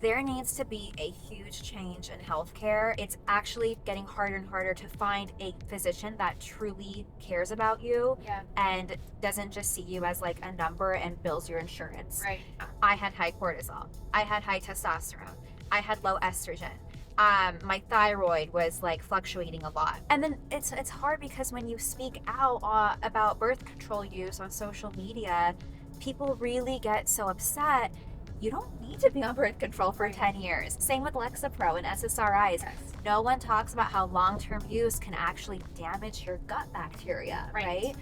there needs to be a huge change in healthcare. It's actually getting harder and harder to find a physician that truly cares about you and doesn't just see you as like a number and bills your insurance. Right. I had high cortisol. I had high testosterone. I had low estrogen. My thyroid was like fluctuating a lot. And then it's hard because when you speak out about birth control use on social media, people really get so upset. You don't need to be on birth control for 10 years. Same with Lexapro and SSRIs. Yes. No one talks about how long-term use can actually damage your gut bacteria, right?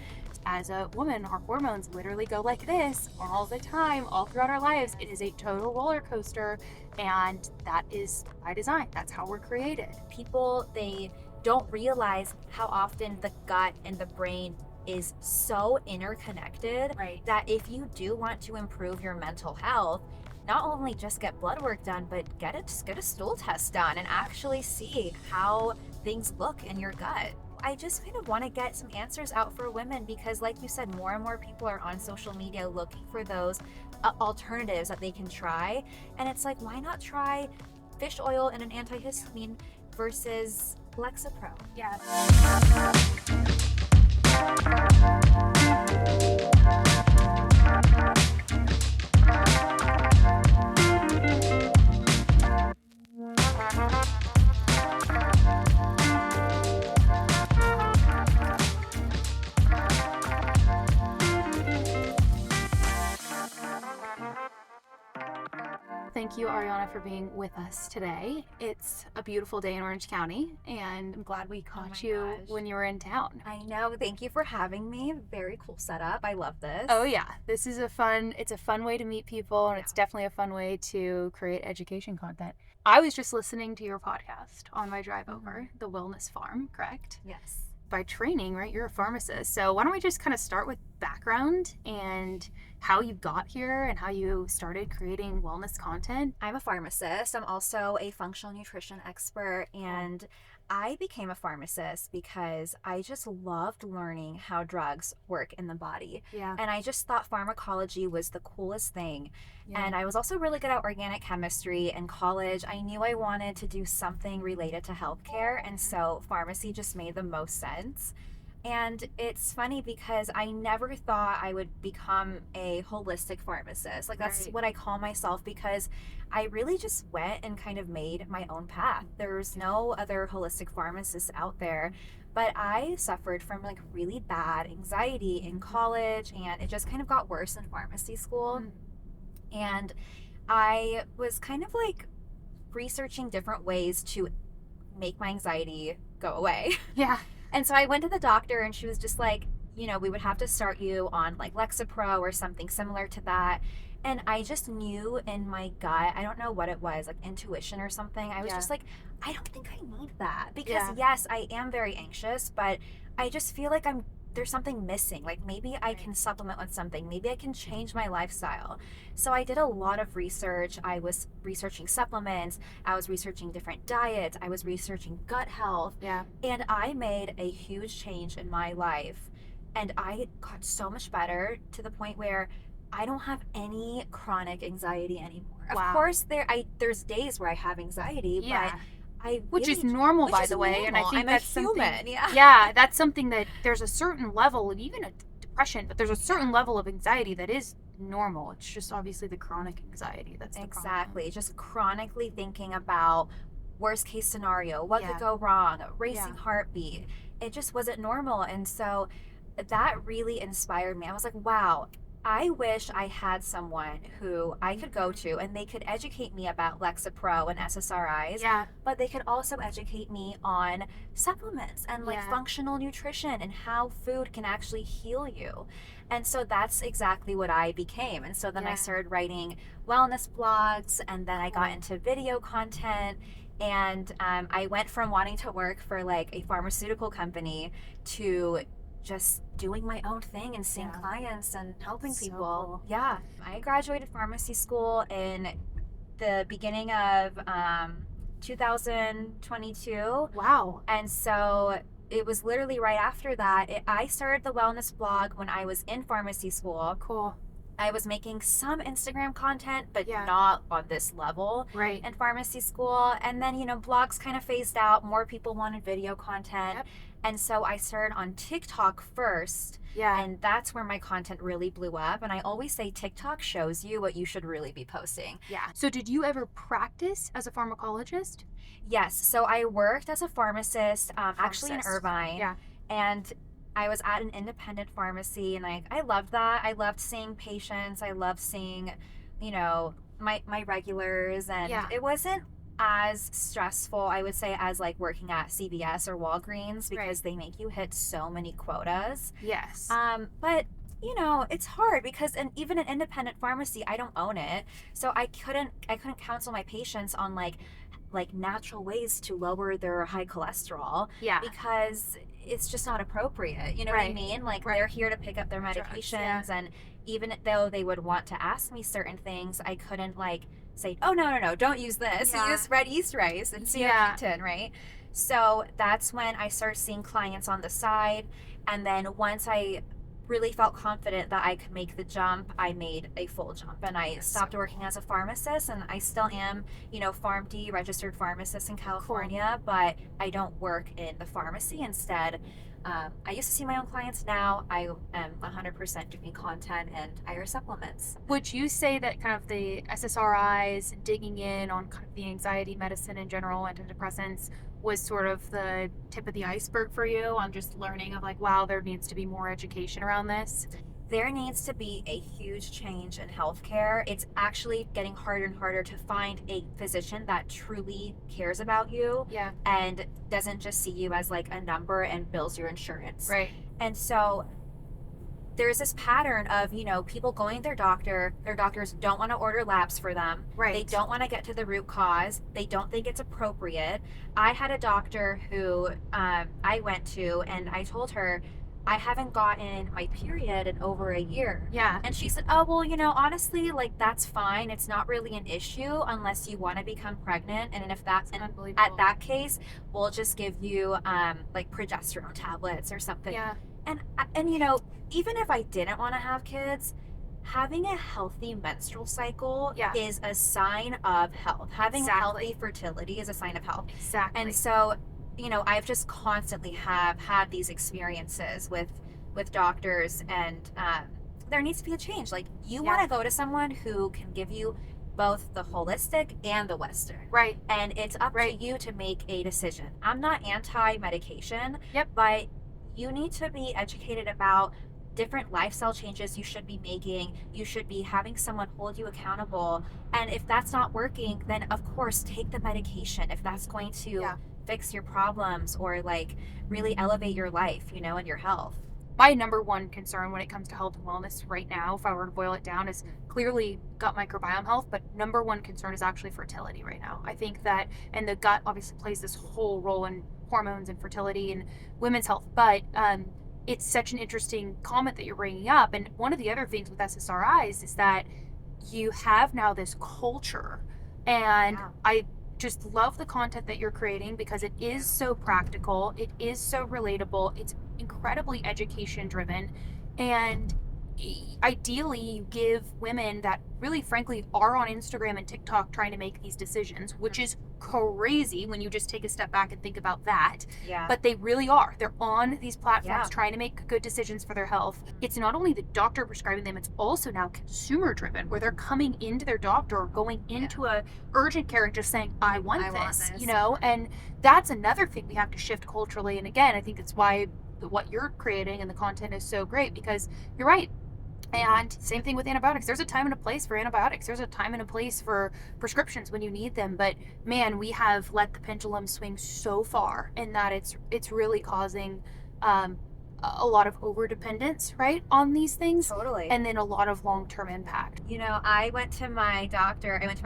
As a woman, our hormones literally go like this all the time, all throughout our lives. It is a total roller coaster, and that is by design. That's how we're created. People, they don't realize how often the gut and the brain is so interconnected that if you do want to improve your mental health, not only just get blood work done, but just get a stool test done and actually see how things look in your gut. I just kind of want to get some answers out for women because, like you said, more and more people are on social media looking for those alternatives that they can try. And it's like, why not try fish oil and an antihistamine versus Lexapro? Yeah. Thank you, Ariana, for being with us today. It's a beautiful day in Orange County, and I'm glad we caught you when you were in town. I know. Thank you for having me. Very cool setup. I love this. Oh yeah, it's a fun way to meet people, and it's definitely a fun way to create education content. I was just listening to your podcast on my drive over, The Wellness Farm, correct? Yes. By training, right? You're a pharmacist. So why don't we just kind of start with background and how you got here and how you started creating wellness content? I'm a pharmacist. I'm also a functional nutrition expert, and I became a pharmacist because I just loved learning how drugs work in the body. Yeah. And I just thought pharmacology was the coolest thing. Yeah. And I was also really good at organic chemistry in college. I knew I wanted to do something related to healthcare, and so pharmacy just made the most sense. And it's funny because I never thought I would become a holistic pharmacist. Like, that's what I call myself, because I really just went and kind of made my own path. There's no other holistic pharmacists out there. But I suffered from like really bad anxiety in college, and it just kind of got worse in pharmacy school. And I was kind of like researching different ways to make my anxiety go away. Yeah. And so I went to the doctor, and she was just like, you know, we would have to start you on like Lexapro or something similar to that. And I just knew in my gut, I don't know what it was, like intuition or something. I was just like, I don't think I need that, because yes, I am very anxious, but I just feel like there's something missing. Like, maybe I can supplement with something. Maybe I can change my lifestyle. So I did a lot of research. I was researching supplements. I was researching different diets. I was researching gut health. Yeah. And I made a huge change in my life. And I got so much better, to the point where I don't have any chronic anxiety anymore. Wow. Of course, there's days where I have anxiety, but which is normal, by the way, and I think that's human. Something. Yeah, that's something that there's a certain level of, even a depression, but there's a certain level of anxiety that is normal. It's just obviously the chronic anxiety that's the problem. Just chronically thinking about worst case scenario, what could go wrong, racing heartbeat. It just wasn't normal, and so that really inspired me. I was like, wow, I wish I had someone who I could go to and they could educate me about Lexapro and SSRIs. Yeah. But they could also educate me on supplements and like functional nutrition and how food can actually heal you. And so that's exactly what I became. And so then I started writing wellness blogs, and then I got into video content. And I went from wanting to work for like a pharmaceutical company to just doing my own thing and seeing clients and helping people. Cool. Yeah. I graduated pharmacy school in the beginning of 2022. Wow. And so it was literally right after that. I started the wellness blog when I was in pharmacy school. Cool. I was making some Instagram content, but Yeah. not on this level Right. in pharmacy school. And then, blogs kind of phased out. More people wanted video content. Yep. And so I started on TikTok first. Yeah. And that's where my content really blew up. And I always say TikTok shows you what you should really be posting. Yeah. So did you ever practice as a pharmacologist? Yes. So I worked as a pharmacist, actually in Pharmacist. Irvine. Yeah. And I was at an independent pharmacy, and I loved that. I loved seeing patients. I loved seeing, my regulars, and Yeah. it wasn't as stressful, I would say, as like working at CVS or Walgreens, because they make you hit so many quotas. Yes. But it's hard because even an independent pharmacy, I don't own it, so I couldn't counsel my patients on like natural ways to lower their high cholesterol, Yeah. because it's just not appropriate. You know what I mean? Like, they're here to pick up their medications, and even though they would want to ask me certain things, I couldn't say, oh, no, don't use this. Use red yeast rice and CoQ10, right? So that's when I started seeing clients on the side. And then once I really felt confident that I could make the jump, I made a full jump, and I stopped working as a pharmacist, and I still am, PharmD registered pharmacist in California, but I don't work in the pharmacy. Instead, I used to see my own clients. Now I am 100% doing content and IR supplements. Would you say that kind of the SSRIs, digging in on kind of the anxiety medicine in general, antidepressants, was sort of the tip of the iceberg for you on just learning of like, wow, there needs to be more education around this? There needs to be a huge change in healthcare. It's actually getting harder and harder to find a physician that truly cares about you, Yeah. and doesn't just see you as like a number and bills your insurance. Right. And so there's this pattern of, people going to their doctors don't want to order labs for them. Right. They don't want to get to the root cause. They don't think it's appropriate. I had a doctor who I went to, and I told her, I haven't gotten my period in over a year. Yeah. And she said, oh, well, honestly, like, that's fine. It's not really an issue unless you want to become pregnant. And if that's Unbelievable. at that case, we'll just give you like progesterone tablets or something. Yeah. And even if I didn't want to have kids, having a healthy menstrual cycle is a sign of health. Having healthy fertility is a sign of health. Exactly. And so, I've just constantly have had these experiences with doctors, and there needs to be a change. Like, you want to go to someone who can give you both the holistic and the Western. Right. And it's up to you to make a decision. I'm not anti-medication. Yep. But you need to be educated about different lifestyle changes you should be making. You should be having someone hold you accountable. And if that's not working, then of course take the medication if that's going to fix your problems or like really elevate your life, and your health. My number one concern when it comes to health and wellness right now, if I were to boil it down, is clearly gut microbiome health, but number one concern is actually fertility right now. I think that, and the gut obviously plays this whole role in hormones and fertility and women's health, but it's such an interesting comment that you're bringing up. And one of the other things with SSRIs is that you have now this culture, and I just love the content that you're creating because it is so practical, it is so relatable, it's incredibly education driven, and ideally you give women that really frankly are on Instagram and TikTok trying to make these decisions, which is crazy when you just take a step back and think about that. Yeah. But they really are. They're on these platforms trying to make good decisions for their health. It's not only the doctor prescribing them, it's also now consumer driven, where they're coming into their doctor or going into a urgent care and just saying, I want this. And that's another thing we have to shift culturally. And again, I think it's why what you're creating and the content is so great, because you're right. And same thing with antibiotics. There's a time and a place for antibiotics. There's a time and a place for prescriptions when you need them. But man, we have let the pendulum swing so far in that it's really causing a lot of over dependence, right, on these things. Totally. And then a lot of long-term impact. I went to my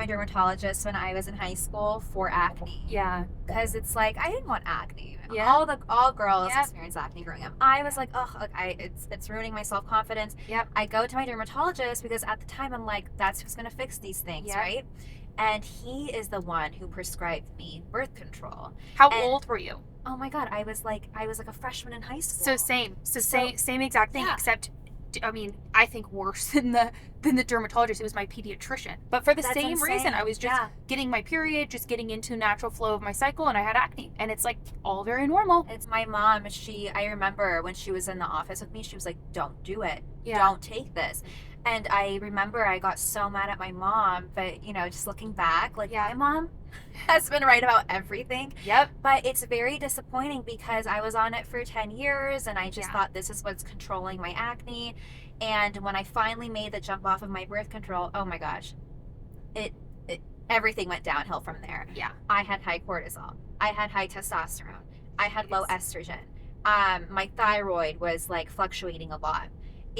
dermatologist when I was in high school for acne. Yeah. Because it's like, I didn't want acne. Yeah. All girls experience acne growing up. I was like, it's ruining my self-confidence. Yep. I go to my dermatologist because at the time I'm like, that's who's going to fix these things, right? And he is the one who prescribed me birth control. How old were you? Oh my God, I was like a freshman in high school. Same exact thing, except I mean, I think worse than the dermatologist. It was my pediatrician. But for the That's same reason, insane. I was just Yeah. getting my period, just getting into natural flow of my cycle, and I had acne. And it's like all very normal. It's my mom. I remember when she was in the office with me, she was like, don't do it. Yeah. Don't take this. And I remember I got so mad at my mom, but just looking back, like Yeah. my mom has been right about everything. Yep. But it's very disappointing because I was on it for 10 years and I just Yeah. thought this is what's controlling my acne. And when I finally made the jump off of my birth control, oh my gosh, it, it everything went downhill from there. Yeah. I had high cortisol. I had high testosterone. I had low estrogen. My thyroid was like fluctuating a lot.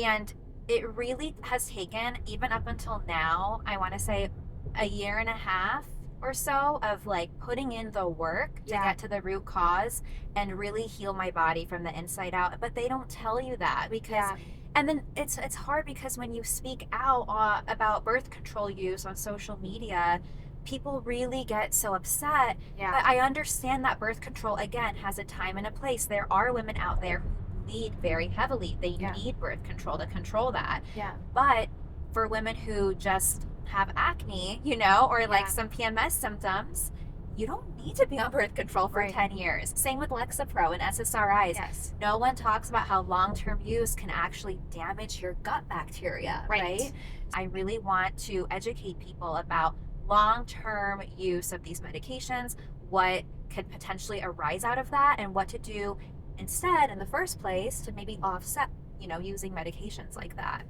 And it really has taken, even up until now, I want to say a year and a half or so of like putting in the work to Yeah. get to the root cause and really heal my body from the inside out. But they don't tell you that because Yeah. and then it's hard because when you speak out about birth control use on social media, people really get so upset. Yeah. But I understand that birth control again has a time and a place. There are women out there who bleed very heavily. They Yeah. need birth control to control that. Yeah. But for women who just have acne, or like some PMS symptoms, you don't need to be on birth control for Right. 10 years. Same with Lexapro and SSRIs. Yes. No one talks about how long-term use can actually damage your gut bacteria, right? I really want to educate people about long-term use of these medications, what could potentially arise out of that, and what to do instead in the first place to maybe offset, using medications like that.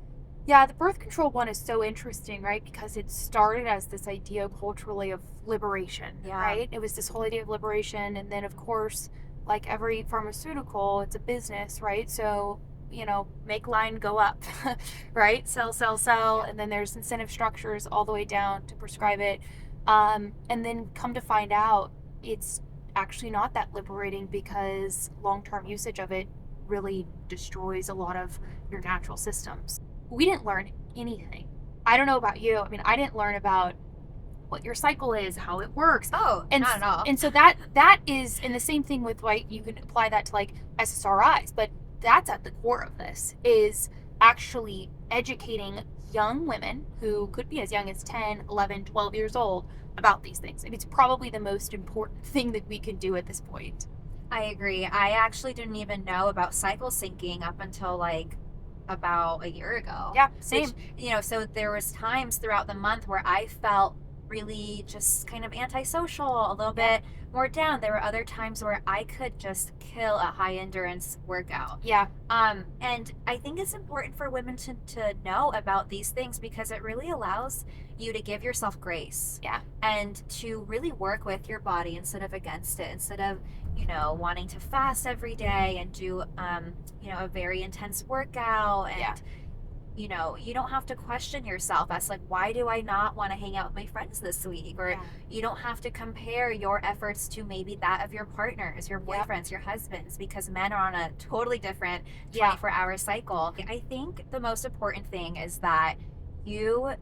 Yeah, the birth control one is so interesting, right? Because it started as this idea culturally of liberation, Yeah. right? It was this whole idea of liberation. And then, of course, like every pharmaceutical, it's a business, right? So, make line go up, right? Sell. And then there's incentive structures all the way down to prescribe it. And then come to find out, it's actually not that liberating because long-term usage of it really destroys a lot of your natural systems. We didn't learn anything. I don't know about you. I mean, I didn't learn about what your cycle is, how it works. Oh, And not at all. And so that is, and the same thing with like, you can apply that to like SSRIs, but that's at the core of this, is actually educating young women who could be as young as 10, 11, 12 years old about these things. I mean, it's probably the most important thing that we can do at this point. I agree. I actually didn't even know about cycle syncing up until like about a year ago. Yeah, same. Which, so there was times throughout the month where I felt really just kind of antisocial, a little bit more down. There were other times where I could just kill a high endurance workout. Yeah. And I think it's important for women to know about these things because it really allows you to give yourself grace. Yeah. And to really work with your body instead of against it, instead of wanting to fast every day and do a very intense workout. And you don't have to question yourself as like, why do I not want to hang out with my friends this week? Or you don't have to compare your efforts to maybe that of your partners, your boyfriends, your husbands, because men are on a totally different 24-hour cycle. I think the most important thing is that you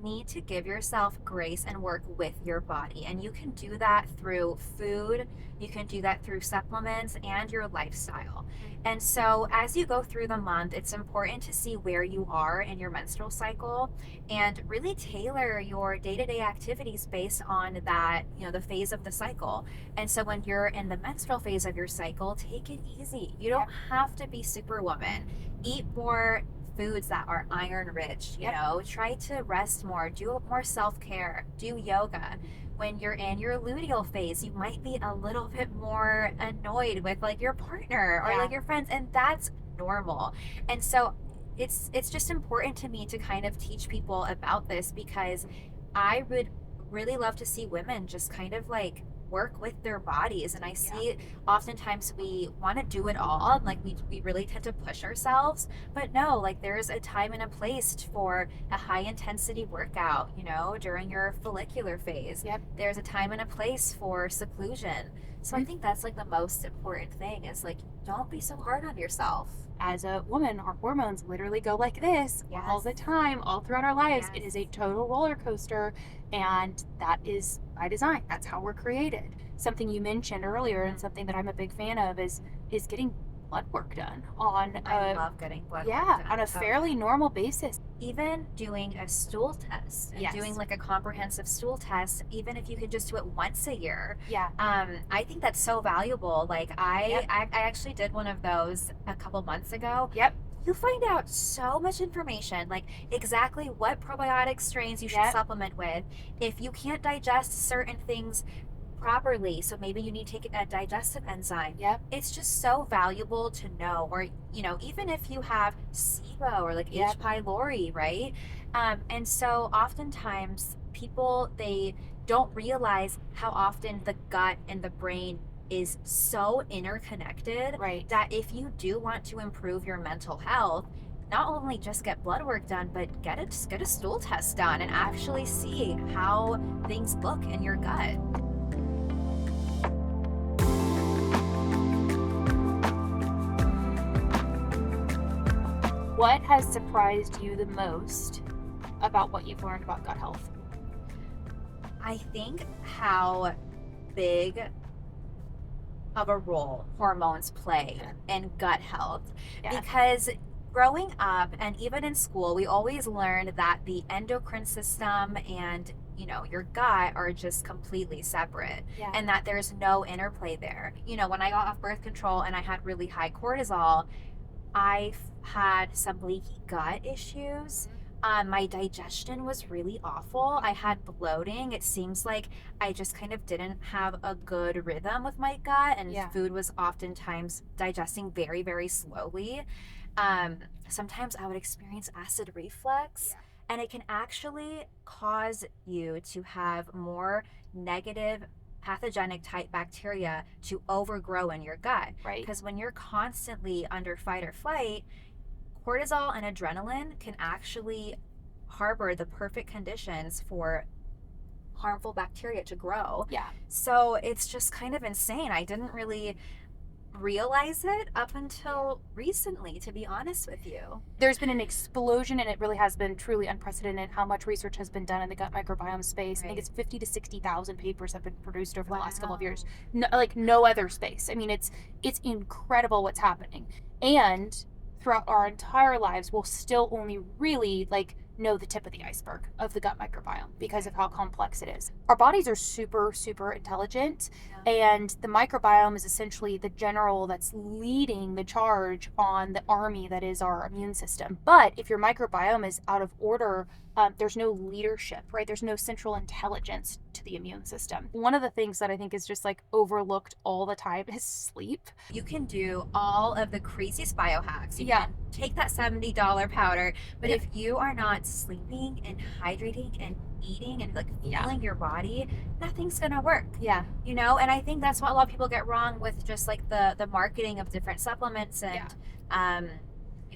need to give yourself grace and work with your body. And you can do that through food, you can do that through supplements and your lifestyle. And so as you go through the month, it's important to see where you are in your menstrual cycle and really tailor your day-to-day activities based on that, the phase of the cycle. And so when you're in the menstrual phase of your cycle, take it easy. You don't have to be Superwoman. Eat more foods that are iron rich, try to rest more, do more self-care, do yoga. When you're in your luteal phase, you might be a little bit more annoyed with like your partner or like your friends, and that's normal. And so it's just important to me to kind of teach people about this because I would really love to see women just kind of like work with their bodies. And I see oftentimes we want to do it all, and like we really tend to push ourselves, but no, like there's a time and a place for a high intensity workout, during your follicular phase. There's a time and a place for seclusion. So I think that's like the most important thing is like, don't be so hard on yourself. As a woman, our hormones literally go like this all the time, all throughout our lives. It is a total roller coaster, and that is by design. That's how we're created. Something you mentioned earlier, and something that I'm a big fan of, is getting blood work done on I love getting blood work yeah, done. on a fairly normal basis. Even doing a stool test and Yes. doing like a comprehensive stool test, even if you could just do it once a year, Yeah. I think that's so valuable. Like Yep. I actually did one of those a couple months ago. Yep. You find out so much information, like exactly what probiotic strains you should Yep. supplement with. If you can't digest certain things properly, so maybe you need to take a digestive enzyme. Yep. It's just so valuable to know. Or, you know, even if you have SIBO or like Yep. H. pylori, right? And so oftentimes people, they don't realize how often the gut and the brain is so interconnected, Right. that if you do want to improve your mental health, not only just get blood work done, but get a stool test done and actually see how things look in your gut. What has surprised you the most about what you've learned about gut health? I think how big of a role hormones play in gut health. Yeah. Because growing up and even in school, we always learned that the endocrine system and, you know, your gut are just completely separate, Yeah. and that there's no interplay there. You know, when I got off birth control and I had really high cortisol, I had some leaky gut issues. My digestion was really awful. I had bloating. It seems like I just kind of didn't have a good rhythm with my gut, and Yeah. food was oftentimes digesting very, very slowly. Sometimes I would experience acid reflux, Yeah. and it can actually cause you to have more negative pathogenic type bacteria to overgrow in your gut. Right. Because when you're constantly under fight or flight, cortisol and adrenaline can actually harbor the perfect conditions for harmful bacteria to grow. Yeah. So it's just kind of insane. I didn't really realize it up until recently, to be honest with you. There's been an explosion, and it really has been truly unprecedented how much research has been done in the gut microbiome space. I think it's 50 to 60,000 papers have been produced over the last couple of years. No, like no other space. I mean, it's incredible what's happening. And throughout our entire lives, we'll still only really know the tip of the iceberg of the gut microbiome because of how complex it is. Our bodies are super, super intelligent, and the microbiome is essentially the general that's leading the charge on the army that is our immune system. But if your microbiome is out of order, there's no leadership, right? There's no central intelligence to the immune system. One of the things that I think is just overlooked all the time is sleep. You can do all of the craziest biohacks. You Yeah. can take that $70 powder, but Yeah. if you are not sleeping and hydrating and eating and fueling your body, nothing's gonna work. Yeah. You know, and I think that's what a lot of people get wrong with just the marketing of different supplements and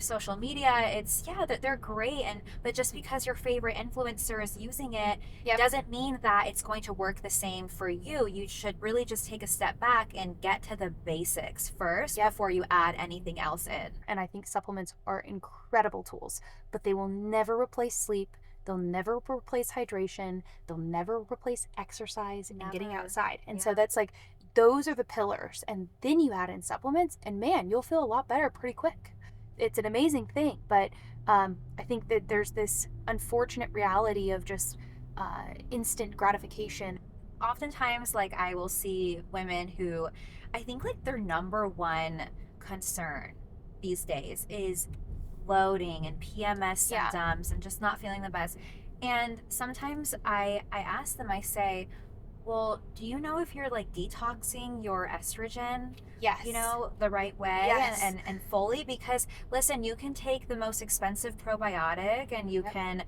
social media. It's that they're great, but just because your favorite influencer is using it doesn't mean that it's going to work the same for you. You should really just take a step back and get to the basics first before you add anything else in. And I think supplements are incredible tools, but they will never replace sleep. They'll never replace hydration. They'll never replace exercise and getting outside. And so that's those are the pillars. And then you add in supplements, and man, you'll feel a lot better pretty quick. It's an amazing thing, but I think that there's this unfortunate reality of just instant gratification. Oftentimes, I will see women who I think their number one concern these days is bloating and PMS symptoms and just not feeling the best. And sometimes I ask them, I say, well, do you know if you're detoxing your estrogen, Yes. the right way Yes. and fully? Because listen, you can take the most expensive probiotic and you can,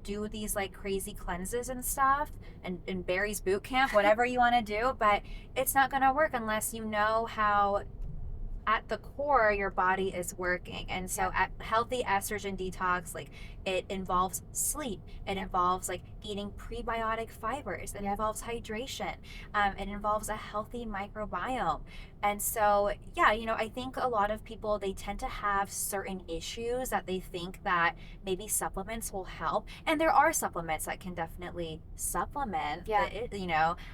do these crazy cleanses and stuff and Barry's boot camp, whatever you want to do, but it's not going to work unless you know how at the core your body is working. And so at healthy estrogen detox, It involves sleep. It involves like eating prebiotic fibers. It involves hydration. It involves a healthy microbiome. And so, yeah, I think a lot of people, they tend to have certain issues that they think that maybe supplements will help. And there are supplements that can definitely supplement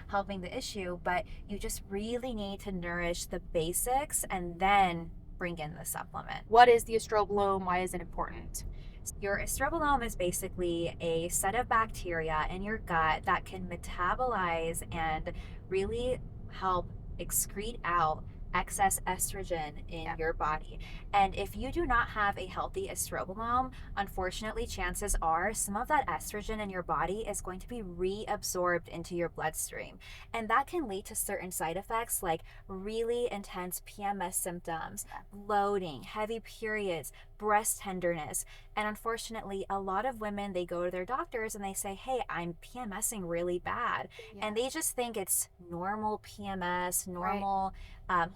helping the issue, but you just really need to nourish the basics and then bring in the supplement. What is the estrobolome? Why is it important? Your estrobolome is basically a set of bacteria in your gut that can metabolize and really help excrete out excess estrogen in your body. And if you do not have a healthy estrobolome, unfortunately, chances are some of that estrogen in your body is going to be reabsorbed into your bloodstream. And that can lead to certain side effects like really intense PMS symptoms, bloating, heavy periods, breast tenderness. And unfortunately, a lot of women, they go to their doctors and they say, hey, I'm PMSing really bad. And they just think it's normal PMS, normal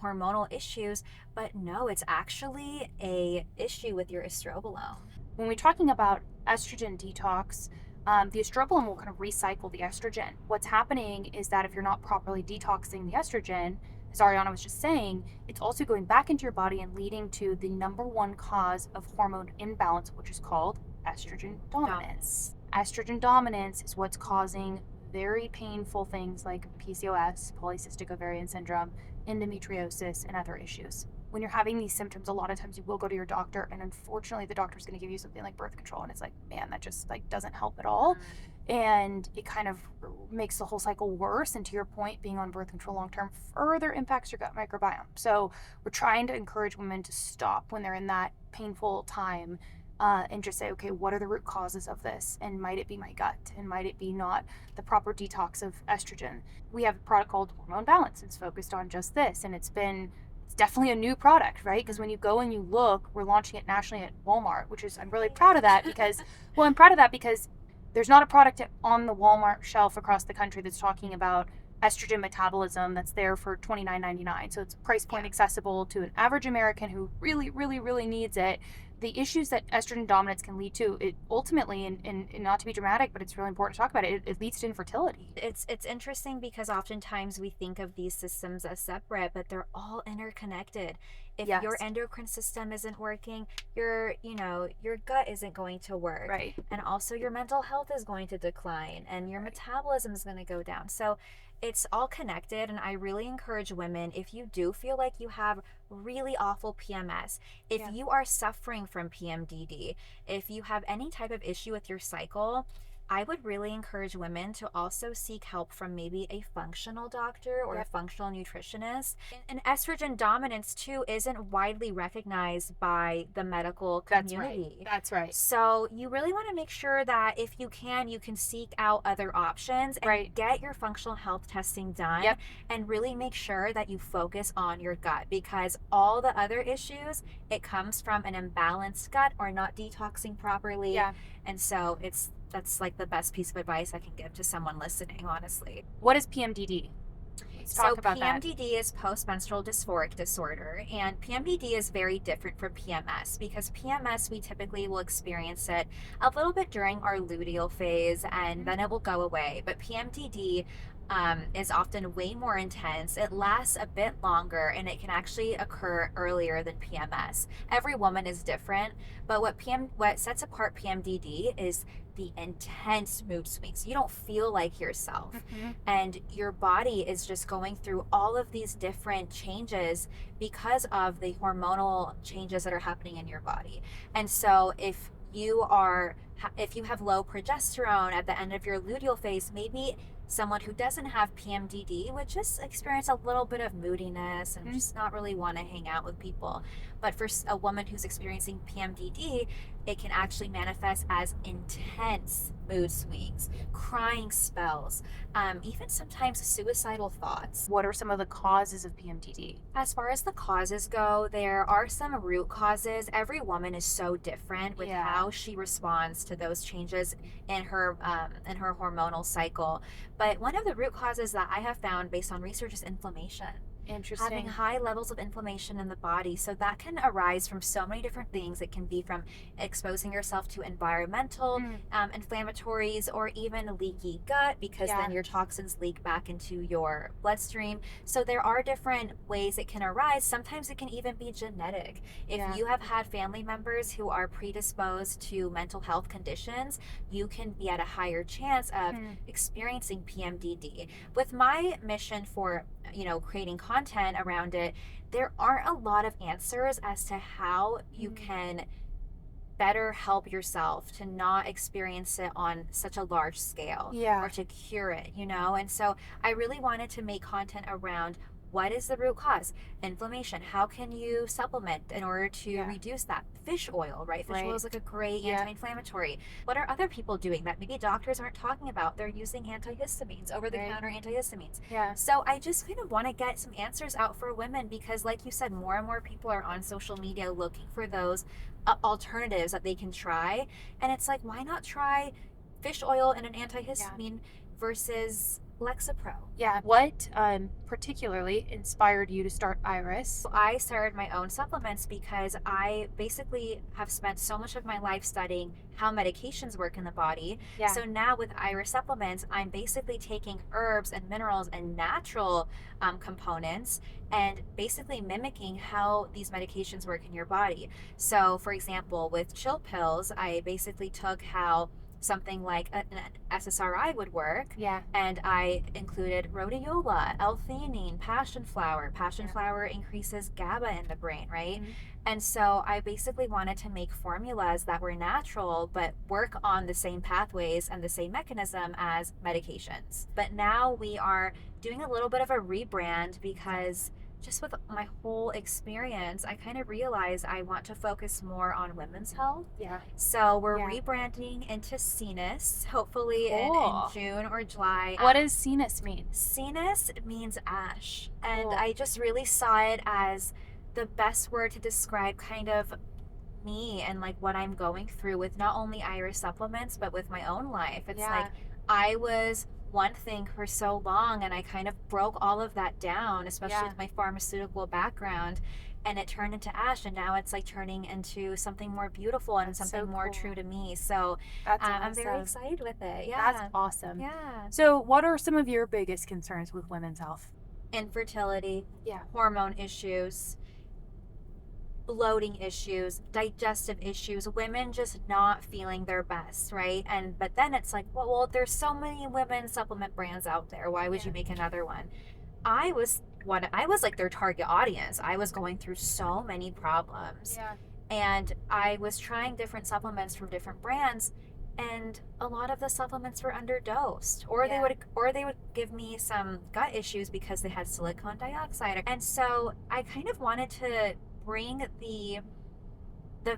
hormonal issues. But no, it's actually a issue with your estrobolome. When we're talking about estrogen detox, the estrobolome will kind of recycle the estrogen. What's happening is that if you're not properly detoxing the estrogen, as Ariana was just saying, it's also going back into your body and leading to the number one cause of hormone imbalance, which is called estrogen dominance. Estrogen dominance is what's causing very painful things like PCOS, polycystic ovarian syndrome, endometriosis, and other issues. When you're having these symptoms, a lot of times you will go to your doctor, and unfortunately the doctor's going to give you something like birth control, and it's like, man, that just like doesn't help at all. And it kind of makes the whole cycle worse. And to your point, being on birth control long term further impacts your gut microbiome. So we're trying to encourage women to stop when they're in that painful time, and just say, okay, what are the root causes of this? And might it be my gut? And might it be not the proper detox of estrogen? We have a product called Hormone Balance. It's focused on just this. And it's definitely a new product, right? Because when you go and you look, we're launching it nationally at Walmart, which is, I'm really proud of that because, I'm proud of that because there's not a product on the Walmart shelf across the country that's talking about estrogen metabolism that's there for $29.99. So it's price point accessible to an average American who really, really, really needs it. The issues that estrogen dominance can lead to, it ultimately, and not to be dramatic, but it's really important to talk about it leads to infertility. It's interesting because oftentimes we think of these systems as separate, but they're all interconnected. If your endocrine system isn't working, your gut isn't going to work. Right. And also your mental health is going to decline and your metabolism is going to go down. So it's all connected, and I really encourage women, if you do feel like you have really awful PMS, if you are suffering from PMDD, if you have any type of issue with your cycle, I would really encourage women to also seek help from maybe a functional doctor or a functional nutritionist. And estrogen dominance too isn't widely recognized by the medical community. That's right. So you really want to make sure that if you can seek out other options and get your functional health testing done and really make sure that you focus on your gut, because all the other issues, it comes from an imbalanced gut or not detoxing properly. And so that's like the best piece of advice I can give to someone listening, honestly. What is PMDD? Let's talk about PMDD is postmenstrual dysphoric disorder, and PMDD is very different from PMS because PMS, we typically will experience it a little bit during our luteal phase and then it will go away. But PMDD is often way more intense. It lasts a bit longer and it can actually occur earlier than PMS. Every woman is different, but what sets apart PMDD is the intense mood swings. You don't feel like yourself. And your body is just going through all of these different changes because of the hormonal changes that are happening in your body. And so if you have low progesterone at the end of your luteal phase, maybe someone who doesn't have PMDD would just experience a little bit of moodiness and just not really want to hang out with people. But for a woman who's experiencing PMDD, it can actually manifest as intense mood swings, crying spells, even sometimes suicidal thoughts. What are some of the causes of PMDD? As far as the causes go, there are some root causes. Every woman is so different with how she responds to those changes in her hormonal cycle. But one of the root causes that I have found based on research is inflammation. having Interesting. high levels of inflammation in the body. So that can arise from so many different things. It can be from exposing yourself to environmental Mm, inflammatories, or even a leaky gut, because yeah. then your toxins leak back into your bloodstream. So there are different ways it can arise. Sometimes it can even be genetic. If Yeah. you have had family members who are predisposed to mental health conditions, you can be at a higher chance of Mm, experiencing PMDD. With my mission for, creating content around it, there aren't a lot of answers as to how you mm. can better help yourself to not experience it on such a large scale, or Yeah. to cure it. And so I really wanted to make content around what is the root cause? Inflammation. How can you supplement in order to Yeah. reduce that? Fish oil, right? Fish oil Right. is like a great Yeah. anti-inflammatory. What are other people doing that maybe doctors aren't talking about? They're using antihistamines, Right. over-the-counter antihistamines. Yeah. So I just kind of want to get some answers out for women, because like you said, more and more people are on social media looking for those alternatives that they can try. And it's like, why not try fish oil and an Yeah. antihistamine versus Lexapro? Yeah. What particularly inspired you to start Iris? I started my own supplements because I basically have spent so much of my life studying how medications work in the body. Yeah. So now with Iris supplements, I'm basically taking herbs and minerals and natural components, and basically mimicking how these medications work in your body. So, for example, with chill pills, I basically took how something like an SSRI would work, Yeah. and I included rhodiola, L-theanine, passion flower. Passion Yeah. flower increases GABA in the brain, right? Mhm. And so I basically wanted to make formulas that were natural but work on the same pathways and the same mechanism as medications. But now we are doing a little bit of a rebrand, because just with my whole experience, I kind of realized I want to focus more on women's health. Yeah. So we're Yeah. rebranding into Cenis, hopefully in Cool. June or July. What does Cenis mean? Cenis means ash. And Cool. I just really saw it as the best word to describe kind of me and like what I'm going through with not only Iris supplements, but with my own life. It's like Yeah. I was one thing for so long, and I kind of broke all of that down, especially Yeah. with my pharmaceutical background. And it turned into ash, and now it's like turning into something more beautiful and That's something so more cool. true to me. So That's I'm very awesome. excited with it. That's Yeah. awesome. Yeah. So, what are some of your biggest concerns with women's health? Infertility, Yeah. hormone issues, bloating issues, digestive issues, women just not feeling their best, right? And but then it's like, well, there's so many women supplement brands out there. Why would Yeah. you make another one? I was like their target audience. I was going through so many problems. Yeah. And I was trying different supplements from different brands, and a lot of the supplements were underdosed, or Yeah. they would give me some gut issues because they had silicone dioxide. And so I kind of wanted to bring the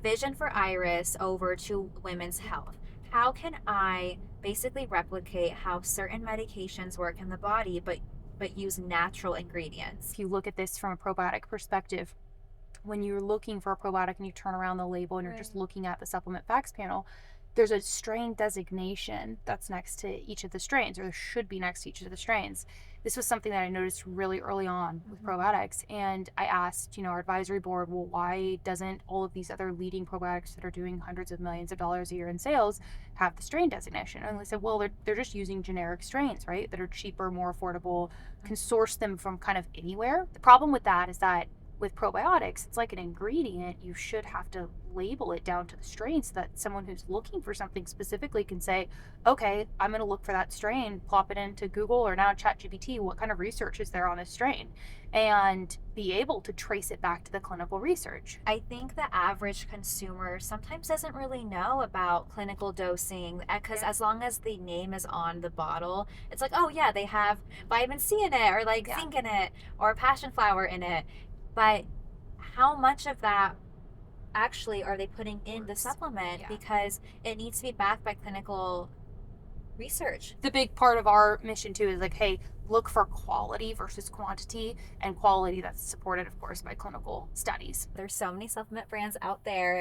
vision for Iris over to women's health. How can I basically replicate how certain medications work in the body, but use natural ingredients? If you look at this from a probiotic perspective, when you're looking for a probiotic and you turn around the label and you're just looking at the supplement facts panel, there's a strain designation that's next to each of the strains, or there should be next to each of the strains. This was something that I noticed really early on with probiotics, and I asked, our advisory board, well, why doesn't all of these other leading probiotics that are doing hundreds of millions of dollars a year in sales have the strain designation? And they said, well, they're just using generic strains, right, that are cheaper, more affordable, can source them from kind of anywhere. The problem with that is that with probiotics, it's like an ingredient. You should have to label it down to the strain so that someone who's looking for something specifically can say, okay, I'm going to look for that strain, plop it into Google or now ChatGPT, what kind of research is there on this strain? And be able to trace it back to the clinical research. I think the average consumer sometimes doesn't really know about clinical dosing, because as long as the name is on the bottle, it's like, oh yeah, they have vitamin C in it, or like zinc in it, or passion flower in it. But how much of that actually are they putting in the supplement? Because it needs to be backed by clinical research. The big part of our mission too is like, hey, look for quality versus quantity, and quality that's supported, of course, by clinical studies. There's so many supplement brands out there,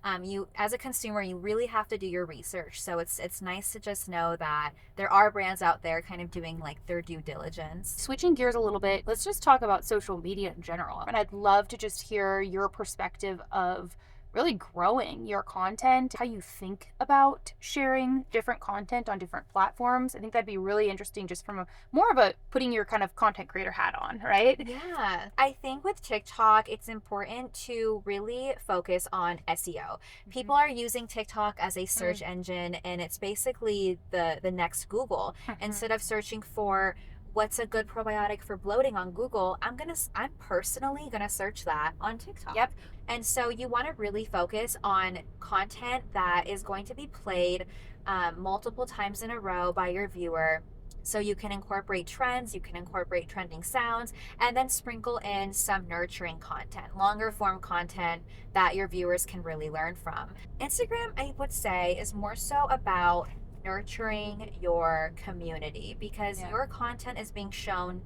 and you, as a consumer, you really have to do your research. So it's nice to just know that there are brands out there kind of doing like their due diligence. Switching gears a little bit, let's just talk about social media in general. And I'd love to just hear your perspective of really growing your content, how you think about sharing different content on different platforms. I think that'd be really interesting just from a more of a putting your kind of content creator hat on, right? Yeah. I think with TikTok, it's important to really focus on SEO. People are using TikTok as a search engine, and it's basically the next Google. Instead of searching for what's a good probiotic for bloating on Google, I'm personally gonna search that on TikTok. Yep. And so you want to really focus on content that is going to be played multiple times in a row by your viewer. So you can incorporate trends, you can incorporate trending sounds, and then sprinkle in some nurturing content, longer form content that your viewers can really learn from. Instagram, I would say, is more so about nurturing your community, because your content is being shown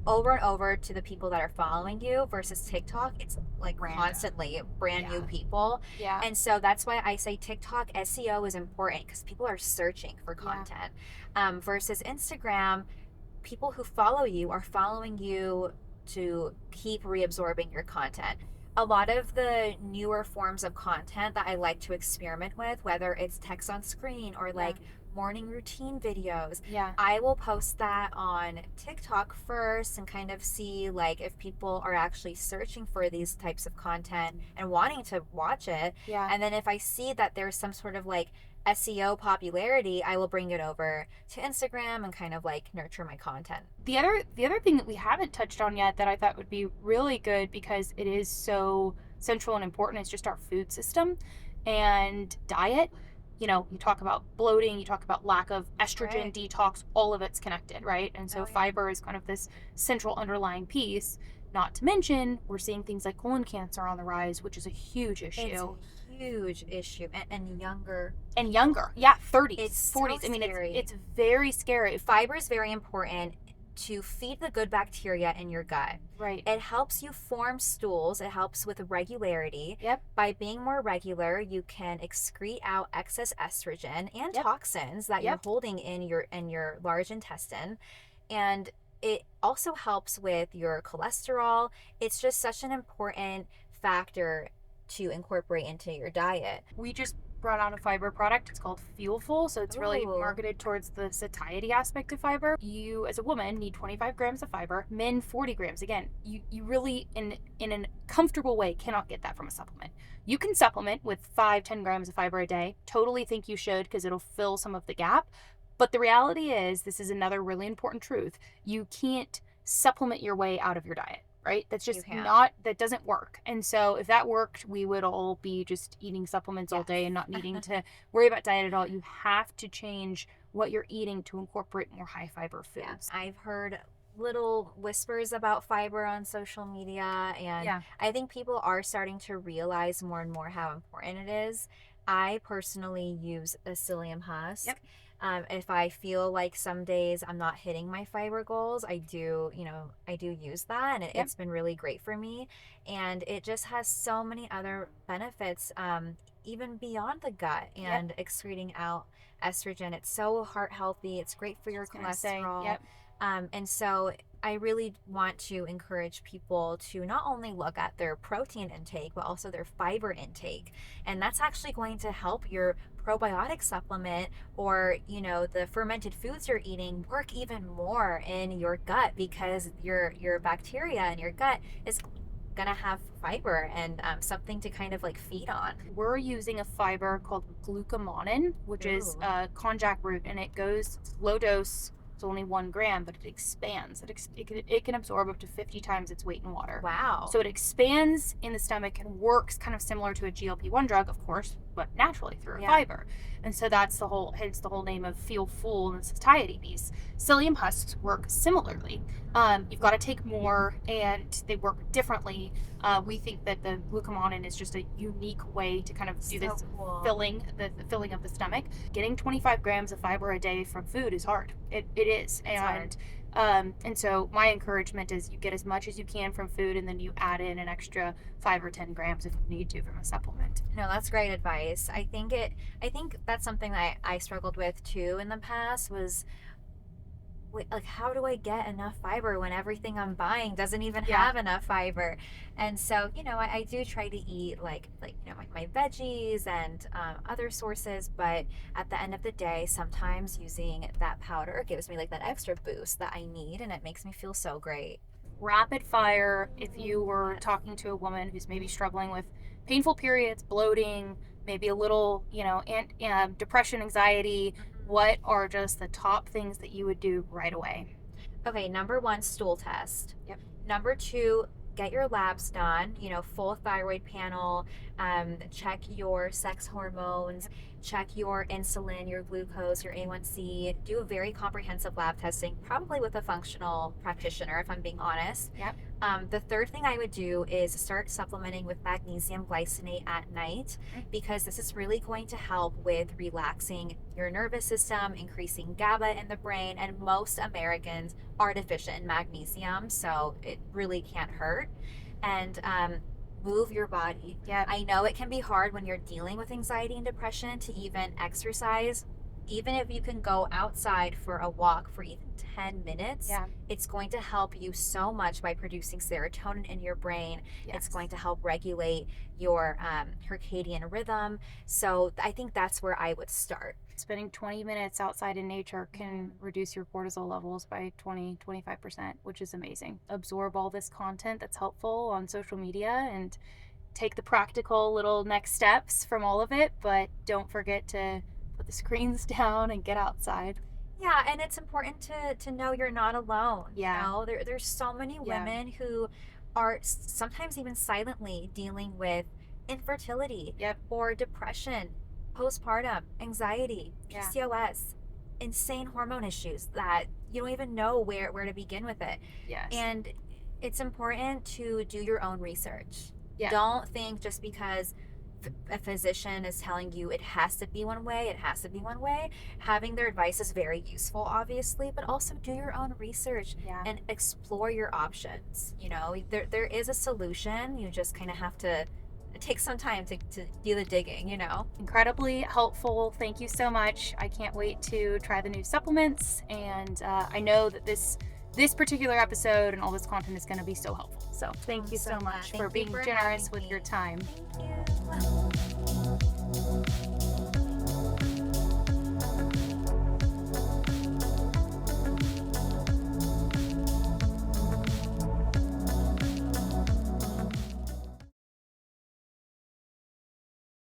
over and over to the people that are following you, versus TikTok, it's like constantly brand new people. And so that's why I say TikTok SEO is important, because people are searching for content. Versus Instagram, people who follow you are following you to keep reabsorbing your content. A lot of the newer forms of content that I like to experiment with, whether it's text on screen or like morning routine videos, I will post that on TikTok first and kind of see like if people are actually searching for these types of content and wanting to watch it. And then if I see that there's some sort of like SEO popularity, I will bring it over to Instagram and kind of like nurture my content. The other thing that we haven't touched on yet that I thought would be really good, because it is so central and important, is just our food system and diet. You know, you talk about bloating, you talk about lack of estrogen, detox, all of it's connected, right? And so fiber is kind of this central underlying piece. Not to mention, we're seeing things like colon cancer on the rise, which is a huge issue. It's a huge issue, and younger. And younger, 30s, it's 40s. So I mean, scary. it's very scary. Fiber is very important to feed the good bacteria in your gut. Right. It helps you form stools. It helps with regularity. Yep. By being more regular, you can excrete out excess estrogen and toxins that you're holding in your large intestine. And it also helps with your cholesterol. It's just such an important factor to incorporate into your diet. We just brought out a fiber product. It's called Fuelful. So it's really marketed towards the satiety aspect of fiber. You, as a woman, need 25 grams of fiber. Men, 40 grams. Again, you really, in a comfortable way, cannot get that from a supplement. You can supplement with 5-10 grams of fiber a day. Totally think you should, because it'll fill some of the gap. But the reality is, this is another really important truth. You can't supplement your way out of your diet. Right? That's just that doesn't work. And so if that worked, we would all be just eating supplements all day and not needing to worry about diet at all. You have to change what you're eating to incorporate more high fiber foods. I've heard little whispers about fiber on social media, and I think people are starting to realize more and more how important it is. I personally use a psyllium husk. If I feel like some days I'm not hitting my fiber goals, I do use that, and it's been really great for me. And it just has so many other benefits, even beyond the gut and excreting out estrogen. It's so heart healthy. It's great for your cholesterol. And so I really want to encourage people to not only look at their protein intake, but also their fiber intake. And that's actually going to help your probiotic supplement, or the fermented foods you're eating, work even more in your gut, because your bacteria in your gut is gonna have fiber and something to kind of like feed on. We're using a fiber called glucomannan, which is a konjac root, and it goes low dose. It's only 1 gram, but it expands. It can absorb up to 50 times its weight in water. Wow. So it expands in the stomach and works kind of similar to a GLP-1 drug, of course, but naturally through a fiber. And so that's hence the whole name of Feel Full and the satiety piece. Psyllium husks work similarly. You've got to take more, and they work differently. We think that the glucomannan is just a unique way to kind of do this filling, the filling of the stomach. Getting 25 grams of fiber a day from food is hard. It is. And And so my encouragement is you get as much as you can from food, and then you add in an extra 5 or 10 grams if you need to from a supplement. No, that's great advice. I think that's something that I struggled with too in the past was like how do I get enough fiber when everything I'm buying doesn't even Yeah. have enough fiber? And so, I do try to eat my veggies and other sources, but at the end of the day, sometimes using that powder gives me like that extra boost that I need, and it makes me feel so great. Rapid fire, if you were talking to a woman who's maybe struggling with painful periods, bloating, maybe a little, depression, anxiety, what are just the top things that you would do right away? Okay, number one, stool test. Yep. Number two, get your labs done, full thyroid panel, check your sex hormones, check your insulin, your glucose, your A1C. Do a very comprehensive lab testing, probably with a functional practitioner, if I'm being honest. Yep. The third thing I would do is start supplementing with magnesium glycinate at night, because this is really going to help with relaxing your nervous system, increasing GABA in the brain, and most Americans are deficient in magnesium, so it really can't hurt. And move your body. Yeah. I know it can be hard when you're dealing with anxiety and depression to even exercise. Even if you can go outside for a walk for even 10 minutes, Yeah. it's going to help you so much by producing serotonin in your brain. Yes. It's going to help regulate your circadian rhythm. So I think that's where I would start. Spending 20 minutes outside in nature can reduce your cortisol levels by 20-25%, which is amazing. Absorb all this content that's helpful on social media and take the practical little next steps from all of it, but don't forget to put the screens down and get outside. Yeah, and it's important to know you're not alone. Yeah. There's so many Yeah. women who are sometimes even silently dealing with infertility, Yep. or depression, postpartum, anxiety, Yeah. PCOS, insane hormone issues that you don't even know where to begin with it. Yes. And it's important to do your own research. Yeah. Don't think just because a physician is telling you it has to be one way, it has to be one way. Having their advice is very useful, obviously, but also do your own research Yeah. and explore your options. There is a solution. You just kind of have to take some time to do the digging. Incredibly helpful. Thank you so much. I can't wait to try the new supplements, and I know that this particular episode and all this content is going to be so helpful. So thank you so much for being generous with your time. Thank you.